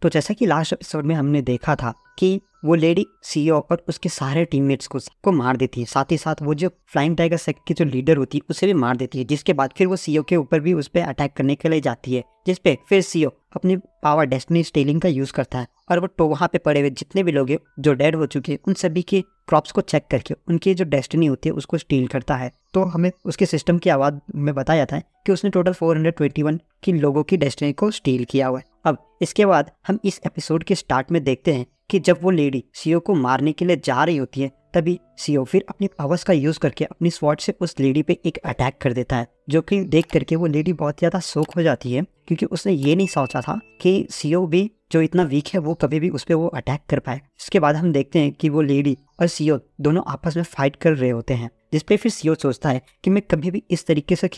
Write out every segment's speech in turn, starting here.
तो जैसा कि लास्ट एपिसोड में हमने देखा था कि वो लेडी सीईओ और उसके सारे टीममेट्स को सबको मार देती है, साथ ही साथ वो जो फ्लाइंग टाइगर सेक्ट की जो लीडर होती है उसे भी मार देती है, जिसके बाद फिर वो सीईओ के ऊपर भी उस पर अटैक करने के लिए जाती है, जिसपे फिर सीईओ अपनी पावर डेस्टिनी स्टीलिंग का यूज करता है और वो तो वहाँ पे पड़े हुए जितने भी लोग हैं जो डेड हो चुके हैं उन सभी के क्रॉप्स को चेक करके उनकी जो डेस्टिनी होती है उसको स्टील करता है। तो हमें उसके सिस्टम की आवाज़ में बताया जाता है कि उसने टोटल 421 की लोगों की डेस्टिनी को स्टील किया हुआ है। अब इसके बाद हम इस एपिसोड के स्टार्ट में देखते हैं कि जब वो लेडी सीईओ को मारने के लिए जा रही होती है तभी सीईओ फिर अपनी पावर्स का यूज करके अपनी स्वॉर्ड से उस लेडी पे एक अटैक कर देता है, जो कि देख करके वो लेडी बहुत ज्यादा शॉक हो जाती है, क्योंकि उसने ये नहीं सोचा था कि सीईओ भी जो इतना वीक है वो कभी भी उस पर वो अटैक कर पाए। इसके बाद हम देखते हैं कि वो लेडी और सीईओ दोनों आपस में फाइट कर रहे होते हैं, जिसपे फिर सीईओ सोचता है कि मैं कभी भी इस तरीके से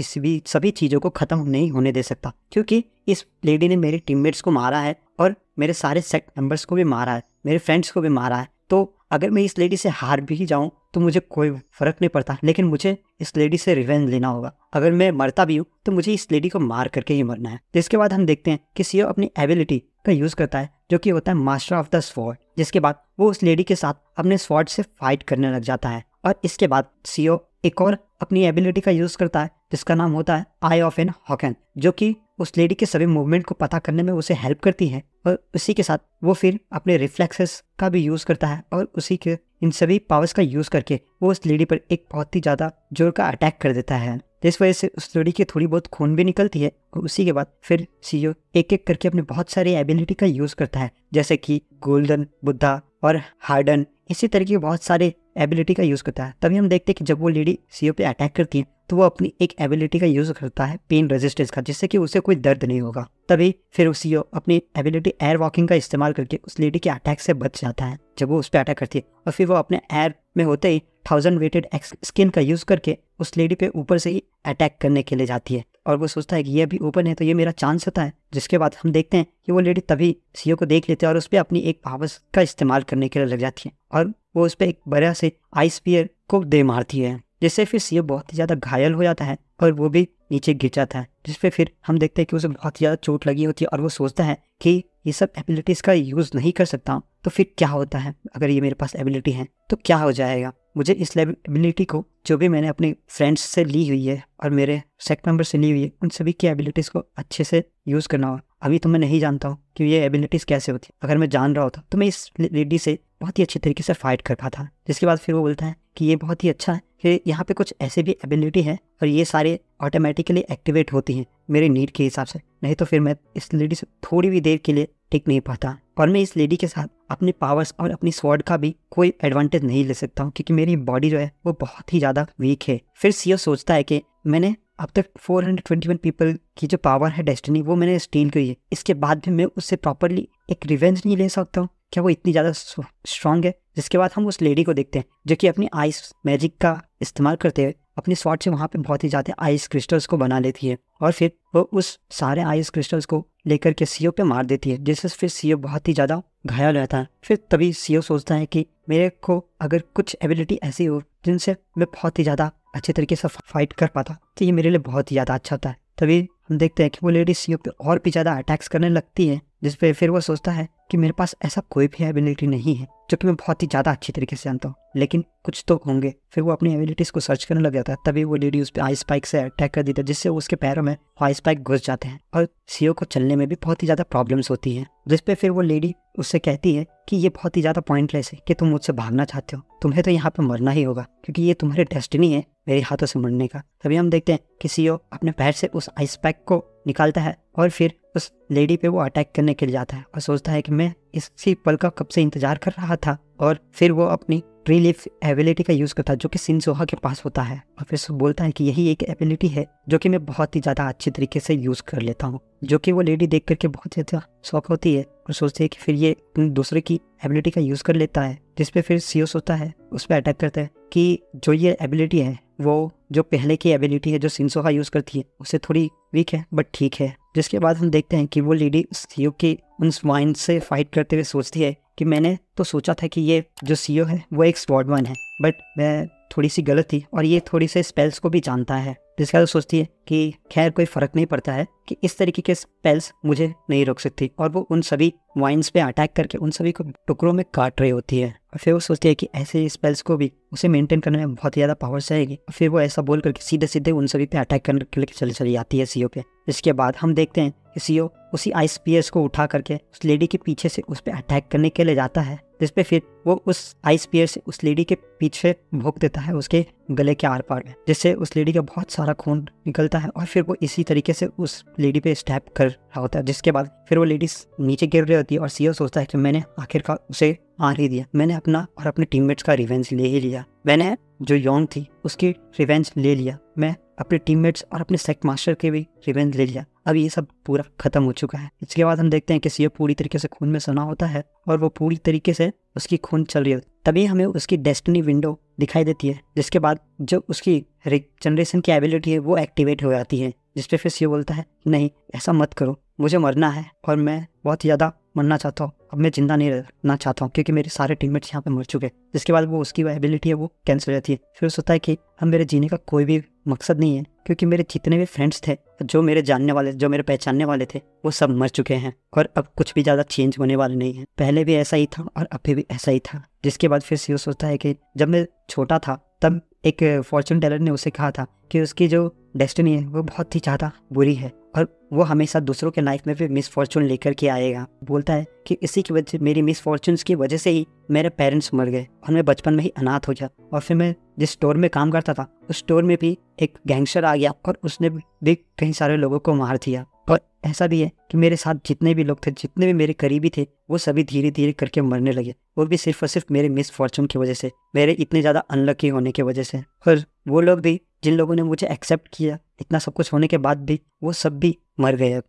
सभी चीज़ों को ख़त्म नहीं होने दे सकता, क्योंकि इस लेडी ने मेरे टीममेट्स को मारा है और मेरे सारे सेट मेंबर्स को भी मारा है, मेरे फ्रेंड्स को भी मारा है। तो अगर मैं इस लेडी से हार भी जाऊं तो मुझे कोई फ़र्क नहीं पड़ता, लेकिन मुझे इस लेडी से रिवेंज लेना होगा। अगर मैं मरता भी हूँ तो मुझे इस लेडी को मार करके ही मरना है। जिसके बाद हम देखते हैं कि सीईओ अपनी एबिलिटी का यूज़ करता है, जो कि होता है मास्टर ऑफ द स्वॉर्ड। जिसके बाद वो उस लेडी के साथ अपने स्वॉर्ड से फाइट करने लग जाता है और इसके बाद सीईओ एक और अपनी एबिलिटी का यूज़ करता है जिसका नाम होता है आई ऑफ एन हॉकन, जो कि उस लेडी के सभी मूवमेंट को पता करने में उसे हेल्प करती है। और उसी के साथ वो फिर अपने रिफ्लेक्सेस का भी यूज़ करता है और उसी के इन सभी पावर्स का यूज़ करके वो उस लेडी पर एक बहुत ही ज़्यादा जोर का अटैक कर देता है, जिस वजह से उस लेडी की थोड़ी बहुत खून भी निकलती है। और उसी के बाद फिर सीईओ एक एक करके अपने बहुत सारी एबिलिटी का यूज़ करता है, जैसे कि गोल्डन बुद्धा और हार्डन, इसी तरह की बहुत सारे एबिलिटी का यूज़ करता है। तभी हम देखते हैं कि जब वो लेडी सीईओ पे अटैक करती है तो वो अपनी एक एबिलिटी का यूज़ करता है पेन रेजिस्टेंस का, जिससे कि उसे कोई दर्द नहीं होगा। तभी फिर सीईओ अपनी एबिलिटी एयर वॉकिंग का इस्तेमाल करके उस लेडी के अटैक से बच जाता है जब वो उस पर अटैक करती है, और फिर वो अपने एयर में होते ही 1000 वेटेड स्किन का यूज़ करके उस लेडी पे ऊपर से ही अटैक करने के लिए जाती है। और वो सोचता है कि ये अभी ओपन है तो ये मेरा चांस होता है। जिसके बाद हम देखते हैं कि वो लेडी तभी सीईओ को देख लेते हैं और उस पर अपनी एक पावर्स का इस्तेमाल करने के लिए लग जाती है और वो उस पर एक बड़ा से आइस स्पीयर को दे मारती है, जिससे फिर सीईओ बहुत ही ज़्यादा घायल हो जाता है और वो भी नीचे गिर जाता है। जिसपे फिर हम देखते हैं कि उसे बहुत ज़्यादा चोट लगी होती है और वो सोचता है कि ये सब एबिलिटीज़ का यूज़ नहीं कर सकता तो फिर क्या होता है, अगर ये मेरे पास एबिलिटी है तो क्या हो जाएगा। मुझे इस एबिलिटी को जो भी मैंने अपने फ्रेंड्स से ली हुई है और मेरे सेक्ट मेंबर से ली हुई है उन सभी की एबिलिटीज़ को अच्छे से यूज़ करना होगा। अभी तो मैं नहीं जानता हूँ कि ये एबिलिटीज़ कैसे होती है, अगर मैं जान रहा होता तो मैं इस लेडी से बहुत ही अच्छे तरीके से फाइट कर पाता। जिसके बाद फिर वो बोलता है कि ये बहुत ही अच्छा है कि यहाँ पे कुछ ऐसे भी एबिलिटी है और ये सारे ऑटोमेटिकली एक्टिवेट होती हैं मेरे नीड के हिसाब से, नहीं तो फिर मैं इस लेडी से थोड़ी भी देर के लिए टिक नहीं पाता और मैं इस लेडी के साथ अपने पावर्स और अपनी स्वॉर्ड का भी कोई एडवांटेज नहीं ले सकता हूँ, क्योंकि मेरी बॉडी जो है वो बहुत ही ज़्यादा वीक है। फिर सीईओ सोचता है कि मैंने अब तक 421 पीपल की जो पावर है डेस्टिनी वो मैंने स्टील की है, इसके बाद भी मैं उससे प्रॉपरली एक रिवेंज नहीं ले सकता हूँ, क्या वो इतनी ज़्यादा स्ट्रांग है। जिसके बाद हम उस लेडी को देखते हैं जो कि अपनी आइस मैजिक का इस्तेमाल करते हुए अपनी स्वॉर्ड से वहाँ पे बहुत ही ज़्यादा आइस क्रिस्टल्स को बना लेती है और फिर वो उस सारे आइस क्रिस्टल्स को लेकर के सीईओ पे मार देती है, जिससे फिर सीईओ बहुत ही ज़्यादा घायल रहता है। फिर तभी सीईओ सोचता है कि मेरे को अगर कुछ एबिलिटी ऐसी हो जिनसे मैं बहुत ही ज़्यादा अच्छे तरीके से फाइट कर पाता तो ये मेरे लिए बहुत ही ज़्यादा अच्छा होता है। तभी हम देखते हैं कि वो लेडी सीईओ पे और भी ज़्यादा अटैक्स करने लगती है, जिस पे फिर वो सोचता है कि मेरे पास ऐसा कोई भी एबिलिटी नहीं है जो कि मैं बहुत ही ज़्यादा अच्छी तरीके से जानता हूँ, लेकिन कुछ तो होंगे। फिर वो अपनी एबिलिटीज़ को सर्च करने लग जाता है, तभी वो लेडी उस पर आइस स्पाइक से अटैक कर देता है, जिससे उसके पैरों में आइस स्पाइक घुस जाते हैं और सीईओ को चलने में भी बहुत ही ज़्यादा प्रॉब्लम्स होती हैं। जिस पे फिर वो लेडी उससे कहती है कि ये बहुत ही ज़्यादा पॉइंटलेस है कि तुम मुझसे भागना चाहते हो, तुम्हें तो यहाँ पर मरना ही होगा क्योंकि ये तुम्हारी डेस्टिनी है मेरे हाथों से मरने का। तभी हम देखते हैं कि सीईओ अपने पैर से उस आइस पैक को निकालता है और फिर उस लेडी पे वो अटैक करने के लिए जाता है और सोचता है कि मैं इसी पल का कब से इंतजार कर रहा था। और फिर वो अपनी ट्री लीफ एबिलिटी का यूज़ करता है जो कि सिनसोहा के पास होता है और फिर बोलता है कि यही एक एबिलिटी है जो कि मैं बहुत ही ज़्यादा अच्छी तरीके से यूज़ कर लेता हूँ, जो कि वो लेडी देख करके बहुत ज़्यादा शौक होती है और सोचती है कि फिर ये दूसरे की एबिलिटी का यूज़ कर लेता है। जिस पे फिर सीईओ सोचता है उस पर अटैक करता है कि जो ये एबिलिटी है वो जो पहले की एबिलिटी है जो सिनसोहा यूज़ करती है उससे थोड़ी वीक है बट ठीक है। जिसके बाद हम देखते हैं कि वो लेडी सीईओ के उन माइंड से फाइट करते हुए सोचती है कि मैंने तो सोचा था कि ये जो सीईओ है वो एक स्वॉर्डमैन है, बट मैं थोड़ी सी गलत थी और ये थोड़ी से स्पेल्स को भी जानता है, जिसके बाद सोचती है कि खैर कोई फर्क नहीं पड़ता है कि इस तरीके के स्पेल्स मुझे नहीं रोक सकती, और वो उन सभी वाइन्स पे अटैक करके उन सभी को टुकड़ों में काट रही होती है। और फिर वो सोचती है कि ऐसे स्पेल्स को भी उसे मेंटेन करने में बहुत ज़्यादा पावर चाहिए, और फिर वो ऐसा बोल करके सीधे सीधे उन सभी पे अटैक करने के लिए चली जाती है सीओ पे। इसके बाद हम देखते हैं कि सीओ उसी आइस स्पीयर्स को उठा करके उस लेडी के पीछे से उस पर अटैक करने के लिए जाता है, जिसपे फिर वो उस आइस स्पीयर से उस लेडी के पीछे भोंक देता है उसके गले के आर पार में, जिससे उस लेडी का बहुत सारा खून निकलता है। और फिर वो इसी तरीके से उस लेडी पे स्टैप कर रहा होता है, जिसके बाद फिर वो लेडी नीचे गिर रही होती है और सीओ सोचता है कि मैंने आखिरकार उसे मार ही दिया, मैंने अपना और अपने टीममेट्स का रिवेंज ले ही लिया, मैंने जो यौन थी उसकी रिवेंज ले लिया, मैं अपने टीममेट्स और अपने सेक्ट मास्टर के भी रिवेंज ले लिया, अब ये सब पूरा खत्म हो चुका है। इसके बाद हम देखते हैं कि सीओ पूरी तरीके से खून में सना होता है और वो पूरी तरीके से उसकी खून चल रही होती है। तभी हमें उसकी डेस्टिनी विंडो दिखाई देती है, जिसके बाद जो उसकी रिजनरेशन की एबिलिटी है वो एक्टिवेट हो जाती है, जिसपे फिर सीओ बोलता है नहीं ऐसा मत करो, मुझे मरना है और मैं बहुत ज़्यादा मरना चाहता हूँ, अब मैं जिंदा नहीं रहना चाहता हूँ क्योंकि मेरे सारे टीममेट्स यहाँ पे मर चुके हैं। जिसके बाद वो उसकी एबिलिटी है वो कैंसिल हो जाती है। फिर सोचता है कि अब मेरे जीने का कोई भी मकसद नहीं है, क्योंकि मेरे जितने भी फ्रेंड्स थे, जो मेरे जानने वाले, जो मेरे पहचानने वाले थे, वो सब मर चुके हैं और अब कुछ भी ज़्यादा चेंज होने वाले नहीं है, पहले भी ऐसा ही था और अभी भी ऐसा ही था। जिसके बाद फिर सीओ सोचता है कि जब मैं छोटा था तब एक फॉर्चून टेलर ने उसे कहा था कि उसकी जो डेस्टिनी है वो बहुत ही ज़्यादा बुरी है और वो हमेशा दूसरों के लाइफ में भी मिसफॉर्चून लेकर के आएगा। बोलता है कि इसी की वजह, मेरी मिसफॉर्चून्स की वजह से ही मेरे पेरेंट्स मर गए और मैं बचपन में ही अनाथ हो गया, और फिर मैं जिस स्टोर में काम करता था उस स्टोर में भी एक गैंगस्टर आ गया और उसने भी कई सारे लोगों को मार दिया। और ऐसा भी है कि मेरे साथ जितने भी लोग थे, जितने भी मेरे करीबी थे, वो सभी धीरे धीरे करके मरने लगे, वो भी सिर्फ और सिर्फ मेरे मिसफॉर्चून की वजह से, मेरे इतने ज़्यादा अनलकी होने की वजह से। और वो लोग भी जिन लोगों ने मुझे एक्सेप्ट किया इतना सब कुछ होने के बाद भी, वो सब भी मर गए।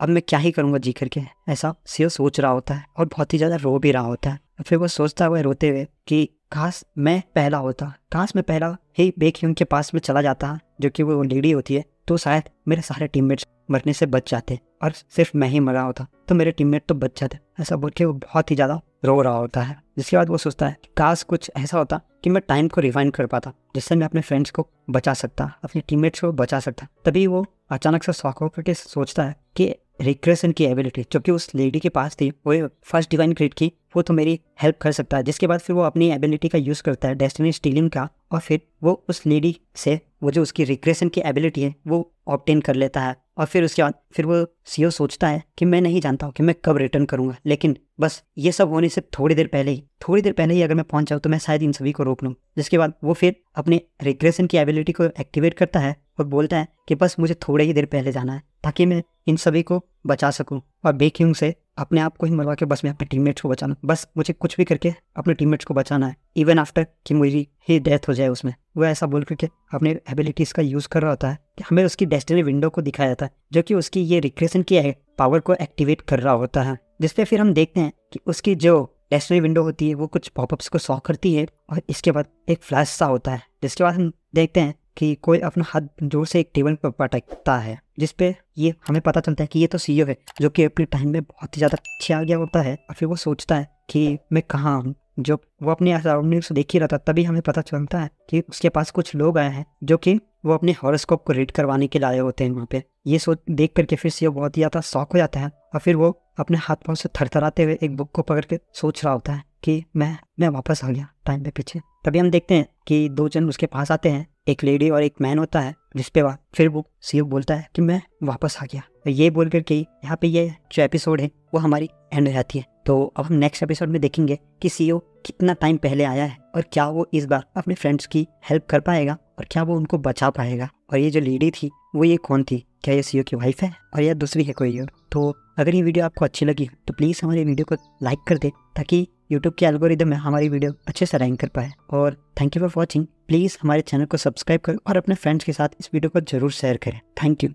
अब मैं क्या ही करूँगा जी करके, ऐसा सीओ सोच रहा होता है और बहुत ही ज़्यादा रो भी रहा होता है। फिर वो सोचता हुआ रोते हुए कि काश मैं पहला होता, काश मैं पहला ही बेक्यूंग के पास में चला जाता, जो कि वो लेडी होती है, तो शायद मेरे सारे टीममेट्स मरने से बच जाते और सिर्फ मैं ही मरा होता तो मेरे टीममेट तो बच जाते। ऐसा बोल के वो बहुत ही ज़्यादा रो रहा होता है। जिसके बाद वो सोचता है काश कुछ ऐसा होता कि मैं टाइम को रिवाइंड कर पाता, जिससे मैं अपने फ्रेंड्स को बचा सकता, अपने टीममेट्स को बचा सकता। तभी वो अचानक से शॉक होकर के सोचता है कि रिग्रेशन की एबिलिटी जो कि उस लेडी के पास थी, वो फर्स्ट डिवाइन क्रिएट की, वो तो मेरी हेल्प कर सकता है। जिसके बाद फिर वो अपनी एबिलिटी का यूज़ करता है, डेस्टिनी स्टीलिंग का, और फिर वो उस लेडी से वो जो उसकी रिग्रेशन की एबिलिटी है वो ऑब्टेन कर लेता है। और फिर उसके बाद फिर वो सीओ सोचता है कि मैं नहीं जानता हूँ कि मैं कब रिटर्न करूँगा, लेकिन बस ये सब होने से थोड़ी देर पहले ही अगर मैं पहुँच जाऊँ तो मैं शायद इन सभी को रोक लूँ। जिसके बाद वो फिर अपने रिग्रेशन की एबिलिटी को एक्टिवेट करता है और बोलता है कि बस मुझे थोड़े ही देर पहले जाना है ताकि मैं इन सभी को बचा सकूं, और बेक्यूंग से अपने आप को ही मरवा के बस मैं अपने टीममेट्स को बचाना, बस मुझे कुछ भी करके अपने टीममेट्स को बचाना है, इवन आफ्टर कि मेरी ही डेथ हो जाए उसमें। वो ऐसा बोल करके अपने एबिलिटीज़ का यूज़ कर रहा होता है कि हमें उसकी डेस्टिनी विंडो को दिखाया जाता है, जो कि उसकी ये रिग्रेशन की पावर को एक्टिवेट कर रहा होता है। जिसपे फिर हम देखते हैं कि उसकी जो डेस्टिनी विंडो होती है वो कुछ पॉपअप्स को शॉ करती है और इसके बाद एक फ्लैश सा होता है। जिसके बाद हम देखते हैं कि कोई अपना हाथ जोर से एक टेबल पर पटकता है, जिसपे ये हमें पता चलता है कि ये तो सीईओ है, जो कि अपने टाइम में बहुत ही ज़्यादा पीछे आ गया होता है। और फिर वो सोचता है कि मैं कहाँ हूँ, जो वो अपने सराउंडिंग्स को देख ही रहा था। तभी हमें पता चलता है कि उसके पास कुछ लोग आए हैं जो कि वो अपने हॉरोस्कोप को रीड करवाने के लिए आए होते हैं वहाँ पे। ये सोच देख करके फिर सीईओ बहुत ही ज़्यादा शॉक हो जाता है और फिर वो अपने हाथ पाँव से थरथराते हुए एक बुक को पकड़ के सोच रहा होता है कि मैं वापस आ गया टाइम पे पीछे। तभी हम देखते हैं कि दो जन उसके पास आते हैं, एक लेडी और एक मैन होता है, जिसपे फिर वो सीईओ बोलता है कि मैं वापस आ गया। ये बोल करके यहाँ पे ये जो एपिसोड है वो हमारी एंड हो जाती है। तो अब हम नेक्स्ट एपिसोड में देखेंगे कि सीईओ कितना टाइम पहले आया है और क्या वो इस बार अपने फ्रेंड्स की हेल्प कर पाएगा और क्या वो उनको बचा पाएगा। और ये जो लेडी थी वो ये कौन थी, क्या ये सीईओ की वाइफ है और या दूसरी है कोई और। तो अगर ये वीडियो आपको अच्छी लगी तो प्लीज़ हमारी वीडियो को लाइक कर दे ताकि यूट्यूब के एल्गोरिदम में हमारी वीडियो अच्छे से रैंक कर पाए। और thank you for watching. Please हमारे चैनल को सब्सक्राइब करें और अपने फ्रेंड्स के साथ इस वीडियो को जरूर शेयर करें। Thank you.